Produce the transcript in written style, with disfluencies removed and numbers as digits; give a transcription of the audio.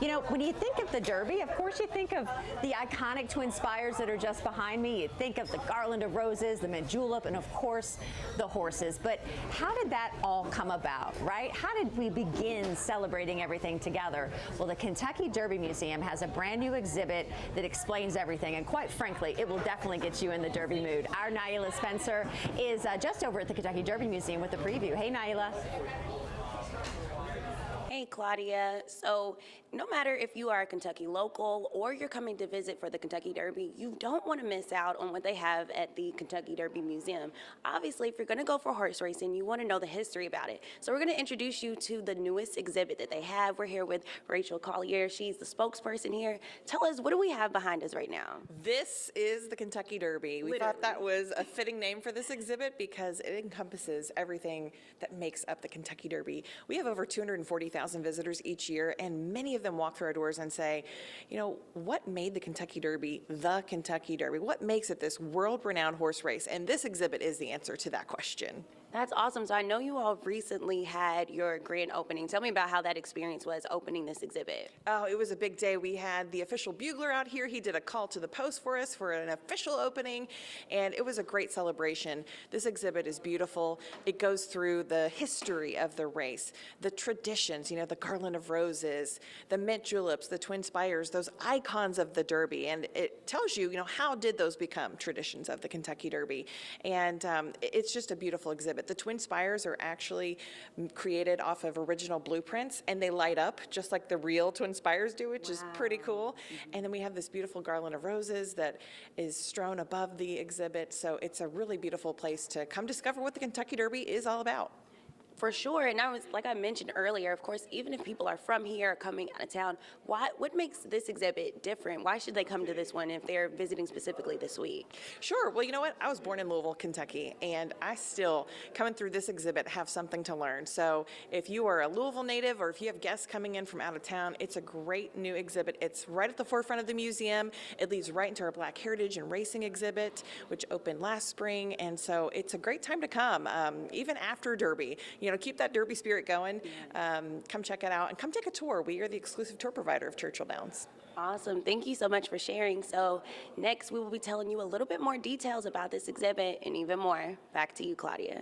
You know, when you think of the Derby, of course you think of the iconic twin spires that are just behind me. You think of the garland of roses, the mint julep, and of course the horses. But how did that all come about, right? How did we begin celebrating everything together? Well, the Kentucky Derby Museum has a brand new exhibit that explains everything, and quite frankly, it will definitely get you in the Derby mood. Our Naila Spencer is just over at the Kentucky Derby Museum with the preview. Hey, Naila. Hey, Claudia. So no matter if you are a Kentucky local or you're coming to visit for the Kentucky Derby, you don't want to miss out on what they have at the Kentucky Derby Museum. Obviously, if you're going to go for horse racing, you want to know the history about it. So we're going to introduce you to the newest exhibit that they have. We're here with Rachel Collier. She's the spokesperson here. Tell us, what do we have behind us right now? This is the Kentucky Derby. We thought that was a fitting name for this exhibit because it encompasses everything that makes up the Kentucky Derby. We have over 240,000 visitors each year, and many of them walk through our doors and say, you know, what made the Kentucky Derby the Kentucky Derby? What makes it this world-renowned horse race? And this exhibit is the answer to that question. That's awesome. So I know you all recently had your grand opening. Tell me about how that experience was opening this exhibit. Oh, it was a big day. We had the official bugler out here. He did a call to the post for us for an official opening, and it was a great celebration. This exhibit is beautiful. It goes through the history of the race, the traditions, you know, the garland of roses, the mint juleps, the twin spires, those icons of the Derby, and it tells you, you know, how did those become traditions of the Kentucky Derby? And it's just a beautiful exhibit. The twin spires are actually created off of original blueprints, and they light up just like the real twin spires do, which is pretty cool. And then we have this beautiful garland of roses that is strewn above the exhibit. So it's a really beautiful place to come discover what the Kentucky Derby is all about. For sure, and like I mentioned earlier, of course, even if people are from here or coming out of town, what makes this exhibit different? Why should they come to this one if they're visiting specifically this week? Sure. Well, you know what? I was born in Louisville, Kentucky, and I still, coming through this exhibit, have something to learn. So if you are a Louisville native or if you have guests coming in from out of town, it's a great new exhibit. It's right at the forefront of the museum. It leads right into our Black Heritage and Racing exhibit, which opened last spring, and so it's a great time to come, even after Derby. You know, keep that Derby spirit going. Come check it out and come take a tour. We are the exclusive tour provider of Churchill Downs. Awesome. Thank you so much for sharing. So next we will be telling you a little bit more details about this exhibit and even more. Back to you, Claudia.